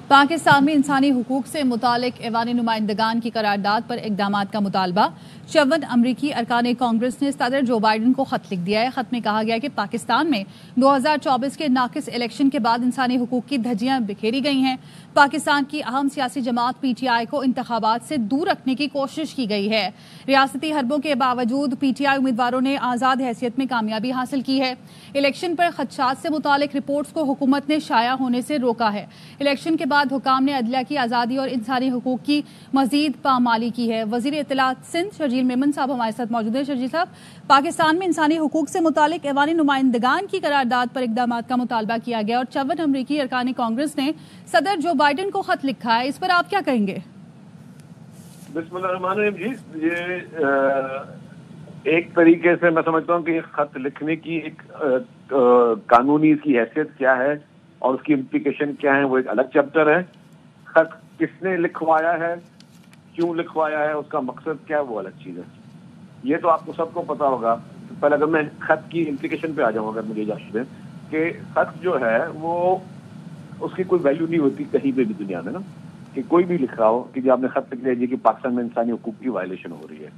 پاکستان میں انسانی حقوق سے متعلق ایوان نمائندگان کی قرارداد پر اقدامات کا مطالبہ 54 امریکی ارکان کانگریس نے صدر جو بائیڈن کو خط لکھ دیا ہے۔ خط میں کہا گیا کہ پاکستان میں 2024 کے ناقص الیکشن کے بعد انسانی حقوق کی دھجیاں بکھیری گئی ہیں۔ پاکستان کی اہم سیاسی جماعت پی ٹی آئی کو انتخابات سے دور رکھنے کی کوشش کی گئی ہے۔ ریاستی حربوں کے باوجود پی ٹی آئی امیدواروں نے آزاد حیثیت میں کامیابی حاصل کی ہے۔ الیکشن پر خدشات سے متعلق رپورٹس کو حکومت نے شائع ہونے سے روکا ہے۔ الیکشن کے بعد حکام نے عدلیہ کی آزادی اور انسانی حقوق کی مزید پامالی کی ہے۔ وزیر اطلاعات سندھ شرجیل میمن صاحب ہمارے ساتھ موجود ہیں۔ شرجیل صاحب، پاکستان میں انسانی حقوق سے متعلق ایوان نمائندگان کی قرارداد پر اقدامات کا مطالبہ کیا گیا اور 54 امریکی ارکان کانگریس نے صدر جو بائیڈن کو خط لکھا ہے، اس پر آپ کیا کہیں گے؟ بسم اللہ الرحمن الرحیم جی، یہ ایک طریقے سے میں سمجھتا ہوں کہ خط لکھنے کی ایک قانونی اس کی حیثیت کیا ہے اور اس کی امپلیکیشن کیا ہے، وہ ایک الگ چیپٹر ہے۔ خط کس نے لکھوایا ہے، کیوں لکھوایا ہے، اس کا مقصد کیا ہے، وہ الگ چیز ہے۔ یہ تو آپ کو سب کو پتا ہوگا۔ پہلے اگر میں خط کی امپلیکیشن پہ آ جاؤں، اگر مجھے اجازت دیں کہ خط جو ہے وہ اس کی کوئی ویلیو نہیں ہوتی کہیں پہ بھی دنیا میں نا، کہ کوئی بھی لکھ رہا ہو کہ جی آپ نے خط لکھ دیا کہ پاکستان میں انسانی حقوق کی وائلیشن ہو رہی ہے۔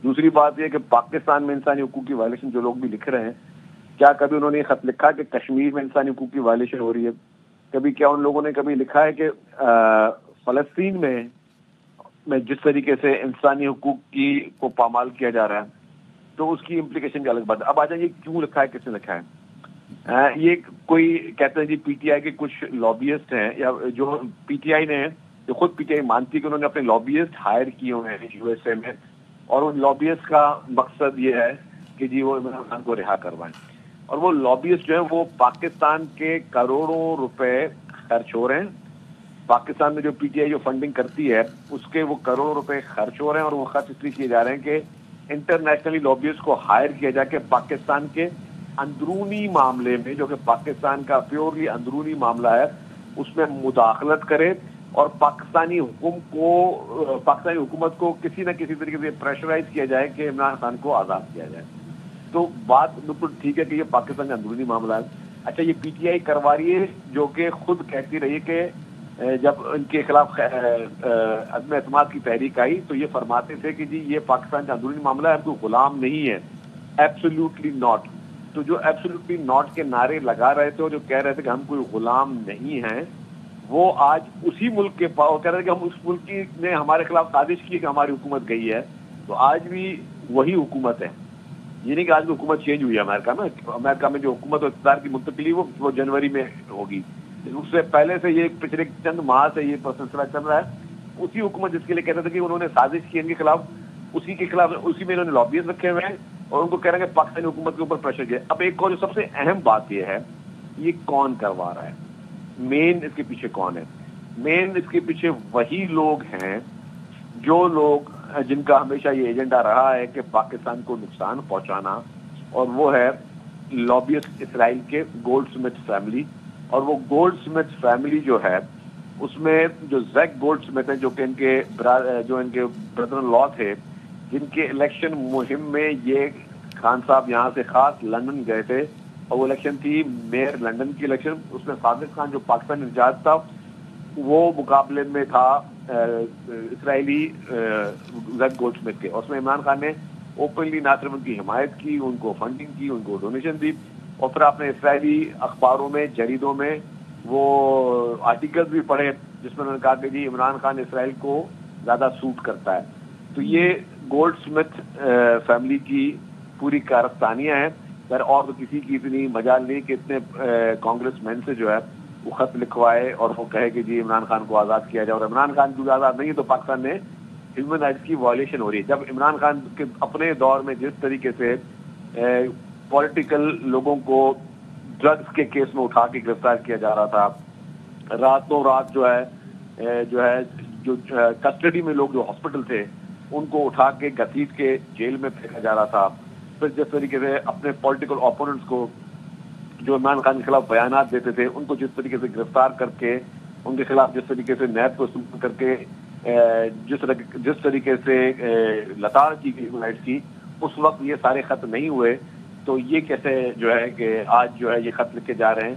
دوسری بات یہ کہ پاکستان میں انسانی حقوق کی وائلیشن جو لوگ بھی لکھ رہے ہیں، کیا کبھی انہوں نے یہ خط لکھا کہ کشمیر میں انسانی حقوق کی وائلیشن ہو رہی ہے؟ کبھی کیا ان لوگوں نے کبھی لکھا ہے کہ فلسطین میں جس طریقے سے انسانی حقوق کی کو پامال کیا جا رہا ہے، تو اس کی امپلیکیشن کی الگ بات ہے۔ اب آ جائیں، یہ کیوں لکھا ہے، کس نے لکھا ہے؟ یہ کوئی کہتے ہیں جی پی ٹی آئی کے کچھ لابیسٹ ہیں، یا جو پی ٹی آئی نے، جو خود پی ٹی آئی مانتی ہے کہ انہوں نے اپنے لابیسٹ ہائر کیے ہوئے ہیں یو ایس اے میں، اور ان لابیسٹ کا مقصد یہ ہے کہ جی وہ عمران خان کو رہا کروائیں۔ اور وہ لابیسٹ جو ہیں وہ پاکستان کے کروڑوں روپے خرچ ہو رہے ہیں۔ پاکستان میں جو پی ٹی آئی جو فنڈنگ کرتی ہے اس کے وہ کروڑوں روپے خرچ ہو رہے ہیں، اور وہ خرچ اس لیے کیے جا رہے ہیں کہ انٹرنیشنلی لابیسٹ کو ہائر کیا جا کے پاکستان کے اندرونی معاملے میں، جو کہ پاکستان کا پیورلی اندرونی معاملہ ہے، اس میں مداخلت کرے اور پاکستانی حکومت کو کسی نہ کسی طریقے سے پریشرائز کیا جائے کہ عمران خان کو آزاد کیا جائے۔ تو بات بالکل ٹھیک ہے کہ یہ پاکستان کا اندرونی معاملہ ہے۔ اچھا، یہ پی ٹی آئی کروا رہی ہے، جو کہ خود کہتی رہی کہ جب ان کے خلاف عدم اعتماد کی تحریک آئی تو یہ فرماتے تھے کہ جی یہ پاکستان کا اندرونی معاملہ ہے، ہم کوئی غلام نہیں ہے، ایبسولوٹلی ناٹ۔ تو جو ایبسولوٹلی ناٹ کے نعرے لگا رہے تھے اور جو کہہ رہے تھے کہ ہم کوئی غلام نہیں ہیں، وہ آج اسی ملک کے کہہ رہے تھے کہ ہم اس ملک نے ہمارے خلاف سازش کی کہ ہماری حکومت گئی ہے، تو آج بھی وہی حکومت ہے۔ یہ نہیں کہ آج بھی حکومت چینج ہوئی ہے امریکہ میں جو حکومت و اقتدار کی منتقلی وہ جنوری میں ہوگی۔ اس سے پہلے سے یہ پچھلے چند ماہ سے یہ سلسلہ چل رہا ہے۔ اسی حکومت جس کے لیے کہتے تھے کہ انہوں نے سازش کی ان کے خلاف، اسی میں انہوں نے لابیز رکھے ہوئے ہیں اور ان کو کہہ رہے ہیں کہ پاکستانی حکومت کے اوپر پریشر کیا۔ اب ایک اور جو سب سے اہم بات یہ ہے، یہ کون کروا رہا ہے، مین اس کے پیچھے کون ہے؟ مین اس کے پیچھے وہی لوگ ہیں جو لوگ جن کا ہمیشہ یہ ایجنڈا رہا ہے کہ پاکستان کو نقصان پہنچانا، اور وہ ہے لابیسٹ اسرائیل کے گولڈ سمتھ فیملی۔ اور وہ گولڈ سمتھ فیملی جو ہے، اس میں جو زیک گولڈ سمتھ ہیں، جو کہ ان کے بردر ان لا تھے، جن کے الیکشن مہم میں یہ خان صاحب یہاں سے خاص لندن گئے تھے، اور وہ الیکشن تھی میئر لندن کی الیکشن۔ اس میں صادق خان جو پاکستان انچارج تھا، وہ مقابلے میں تھا اسرائیلی زیک گولڈ سمتھ کے، اور اس میں عمران خان نے اوپنلی نہ صرف ان کی حمایت کی، ان کو فنڈنگ کی، ان کو ڈونیشن دی، اور پھر آپ نے اسرائیلی اخباروں میں، جریدوں میں وہ آرٹیکلز بھی پڑھے جس میں انہوں نے کہا کہ جی عمران خان اسرائیل کو زیادہ سوٹ کرتا ہے۔ تو یہ گولڈ سمتھ فیملی کی پوری کارستانیاں ہیں۔ پر اور تو کسی کی اتنی مجال نہیں کہ اتنے کانگریس مین سے جو ہے وہ خط لکھوائے اور وہ کہے کہ جی عمران خان کو آزاد کیا جائے۔ اور عمران خان کیونکہ آزاد نہیں ہے تو پاکستان میں ہیومن رائٹس کی وائلیشن ہو رہی ہے۔ جب عمران خان کے اپنے دور میں جس طریقے سے پولیٹیکل لوگوں کو ڈرگز کے کیس میں اٹھا کے گرفتار کیا جا رہا تھا، راتوں رات جو کسٹڈی میں لوگ جو ہاسپٹل تھے ان کو اٹھا کے گھسیٹ کے جیل میں پھینکا جا رہا تھا، پھر جس طریقے سے اپنے پولیٹیکل اوپوننٹس کو جو عمران خان کے خلاف بیانات دیتے تھے ان کو جس طریقے سے گرفتار کر کے ان کے خلاف جس طریقے سے نیب کو استعمال کر کے جس طریقے سے لتاڑ کی گئی رائٹس کی، اس وقت یہ سارے خط نہیں ہوئے۔ تو یہ کیسے جو ہے کہ آج جو ہے یہ خط لکھے جا رہے ہیں